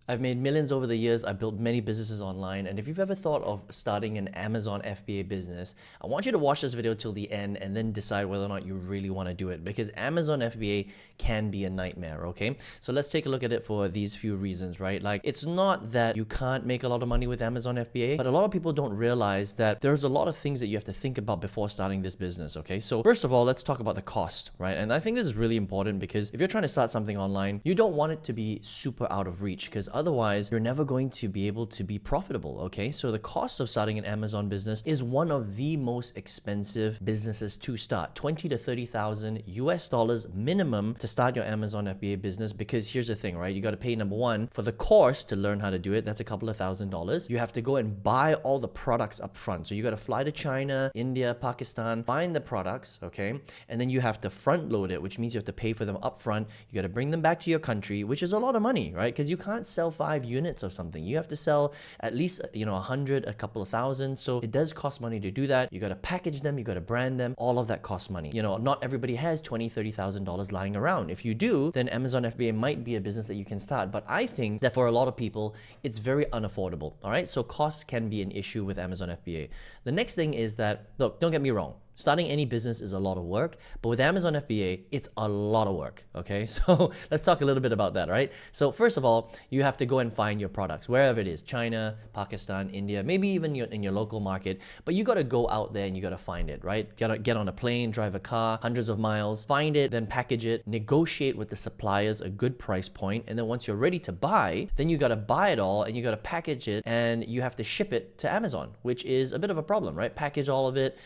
I've made millions over the years. I've built many businesses online. And if you've ever thought of starting an Amazon FBA business, I want you to watch this video till the end and then decide whether or not you really want to do it, because Amazon FBA can be a nightmare, okay? So let's take a look at it for these few reasons, right? Like, it's not that you can't make a lot of money with Amazon FBA, but a lot of people don't realize that there's a lot of things that you have to think about before starting this business, okay? So first of all, let's talk about the cost, right? And I think this is really important, because if you're trying to start something online, you don't want it to be super out of reach, because otherwise you're never going to be able to be profitable, okay? So the cost of starting an Amazon business is one of the most expensive businesses to start. 20 to 30,000 US dollars minimum to start your Amazon FBA business, because here's the thing, right? You got to pay, number one, for the course to learn how to do it. That's a couple of $1,000s. You have to go and buy all the products up front. So you got to fly to China, India, Pakistan, find the products, okay? And then you have to front load it, which means you have to pay for them up front. You got to bring them back to your country, which is a lot of money, right? Because you can't sell 5 units of something. You have to sell at least, 100, a couple of thousand. So it does cost money to do that. You got to package them, you got to brand them. All of that costs money. Not everybody has $20,000, $30,000 lying around. If you do, then Amazon FBA might be a business that you can start. But I think that for a lot of people, it's very unaffordable. All right. So costs can be an issue with Amazon FBA. The next thing is that, look, don't get me wrong. Starting any business is a lot of work, but with Amazon FBA, it's a lot of work, okay? So let's talk a little bit about that, right? So first of all, you have to go and find your products, wherever it is, China, Pakistan, India, maybe even in your local market, but you gotta go out there and you gotta find it, right? Get on a plane, drive a car, hundreds of miles, find it, then package it, negotiate with the suppliers a good price point, and then once you're ready to buy, then you gotta buy it all and you gotta package it, and you have to ship it to Amazon, which is a bit of a problem, right? Package all of it,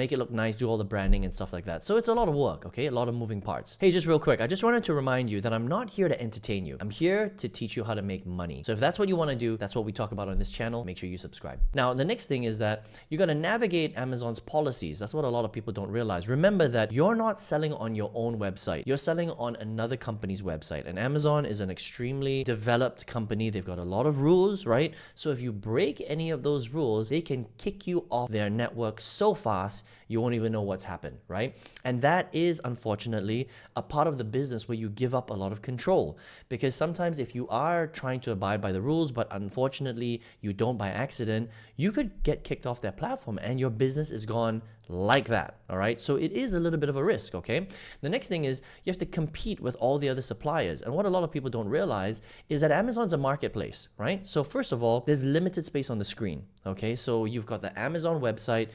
make it look nice, do all the branding and stuff like that. So it's a lot of work, okay? A lot of moving parts. Hey, just real quick, I just wanted to remind you that I'm not here to entertain you. I'm here to teach you how to make money. So if that's what you want to do, that's what we talk about on this channel, make sure you subscribe. Now, the next thing is that you got to navigate Amazon's policies. That's what a lot of people don't realize. Remember that you're not selling on your own website. You're selling on another company's website. And Amazon is an extremely developed company. They've got a lot of rules, right? So if you break any of those rules, they can kick you off their network so fast, you won't even know what's happened, right? And that is, unfortunately, a part of the business where you give up a lot of control. Because sometimes if you are trying to abide by the rules, but unfortunately you don't by accident, you could get kicked off their platform and your business is gone like that, all right? So it is a little bit of a risk, okay? The next thing is you have to compete with all the other suppliers. And what a lot of people don't realize is that Amazon's a marketplace, right? So first of all, there's limited space on the screen, okay? So you've got the Amazon website.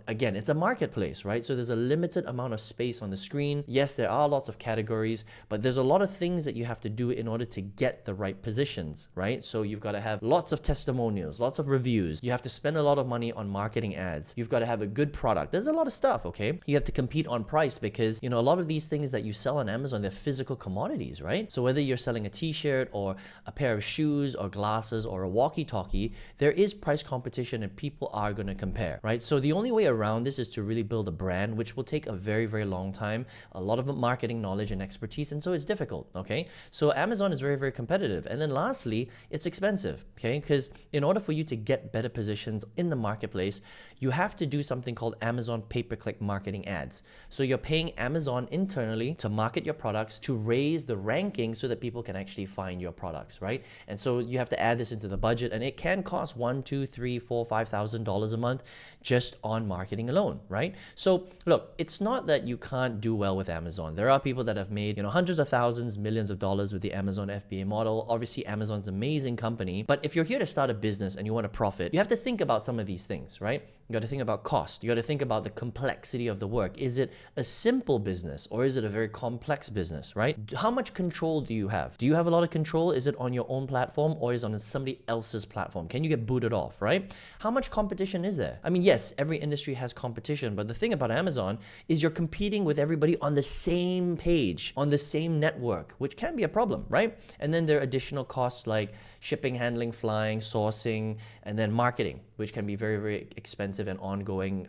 Again, it's a marketplace, right? So there's a limited amount of space on the screen. Yes, there are lots of categories, but there's a lot of things that you have to do in order to get the right positions, right? So you've got to have lots of testimonials, lots of reviews. You have to spend a lot of money on marketing ads. You've got to have a good product. There's a lot of stuff, okay? You have to compete on price because, a lot of these things that you sell on Amazon, they're physical commodities, right? So whether you're selling a t-shirt or a pair of shoes or glasses or a walkie-talkie, there is price competition and people are going to compare, right? So the only way around this is to really build a brand, which will take a very, very long time, a lot of marketing knowledge and expertise, and so it's difficult, okay? So Amazon is very, very competitive. And then lastly, it's expensive, okay? Because in order for you to get better positions in the marketplace, you have to do something called Amazon pay-per-click marketing ads. So you're paying Amazon internally to market your products, to raise the ranking so that people can actually find your products, right? And so you have to add this into the budget, and it can cost $1,000, $2,000, $3,000, $4,000, $5,000 a month just on marketing alone, right? So look, it's not that you can't do well with Amazon. There are people that have made, hundreds of thousands, millions of dollars with the Amazon FBA model. Obviously, Amazon's an amazing company, but if you're here to start a business and you want to profit, you have to think about some of these things, right? You got to think about cost. You got to think about the complexity of the work. Is it a simple business or is it a very complex business, right? How much control do you have? Do you have a lot of control? Is it on your own platform or is it on somebody else's platform? Can you get booted off, right? How much competition is there? I mean, yes, every industry has competition, but the thing about Amazon is you're competing with everybody on the same page, on the same network, which can be a problem, right? And then there are additional costs like shipping, handling, flying, sourcing, and then marketing, which can be very, very expensive and ongoing,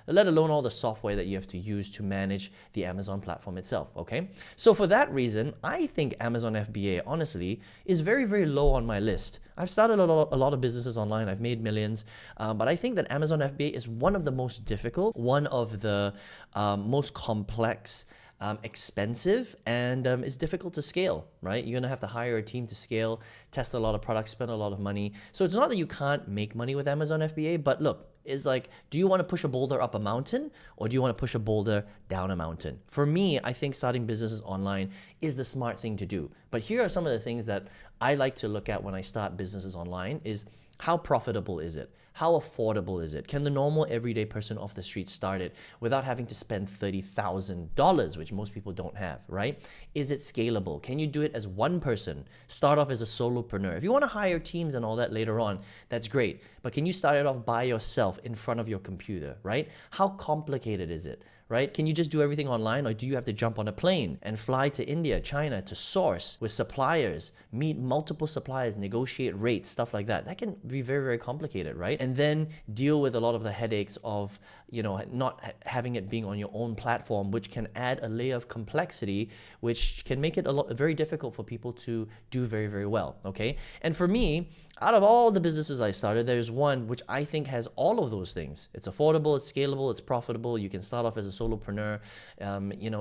let alone all the software that you have to use to manage the Amazon platform itself, okay? So for that reason, I think Amazon FBA, honestly, is very, very low on my list. I've started a lot of businesses online. I've made millions, but I think that Amazon FBA is one of the most difficult, one of the most complex, expensive, and it's difficult to scale, right? You're gonna have to hire a team to scale, test a lot of products, spend a lot of money. So it's not that you can't make money with Amazon FBA, but look, is like, do you want to push a boulder up a mountain, or do you want to push a boulder down a mountain? For me, I think starting businesses online is the smart thing to do. But here are some of the things that I like to look at when I start businesses online is, how profitable is it? How affordable is it? Can the normal everyday person off the street start it without having to spend $30,000, which most people don't have, right? Is it scalable? Can you do it as one person? Start off as a solopreneur. If you want to hire teams and all that later on, that's great. But can you start it off by yourself in front of your computer, right? How complicated is it? Right? Can you just do everything online, or do you have to jump on a plane and fly to India, China to source with suppliers, meet multiple suppliers, negotiate rates, stuff like that? That can be very, very complicated, right? And then deal with a lot of the headaches of, not having it being on your own platform, which can add a layer of complexity, which can make it very difficult for people to do very, very well, okay? And for me, out of all the businesses I started, there's one which I think has all of those things. It's affordable, it's scalable, it's profitable. You can start off as a solopreneur.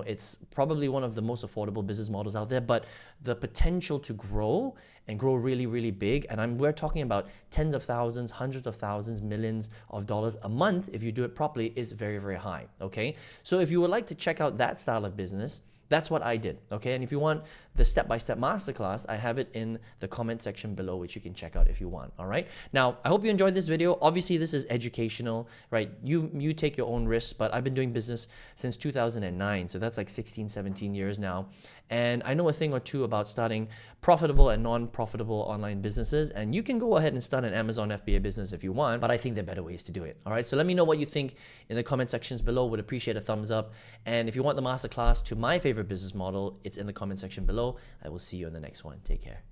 It's probably one of the most affordable business models out there, but the potential to grow and grow really, really big, and we're talking about tens of thousands, hundreds of thousands, millions of dollars a month if you do it properly, is very, very high, okay? So if you would like to check out that style of business, that's what I did, okay? And if you want the step-by-step masterclass, I have it in the comment section below, which you can check out if you want, all right? Now, I hope you enjoyed this video. Obviously, this is educational, right? You take your own risks, but I've been doing business since 2009, so that's like 16, 17 years now. And I know a thing or two about starting profitable and non-profitable online businesses, and you can go ahead and start an Amazon FBA business if you want, but I think there are better ways to do it, all right? So let me know what you think in the comment sections below. Would appreciate a thumbs up. And if you want the masterclass to my favorite business model, it's in the comment section below. I will see you in the next one. Take care.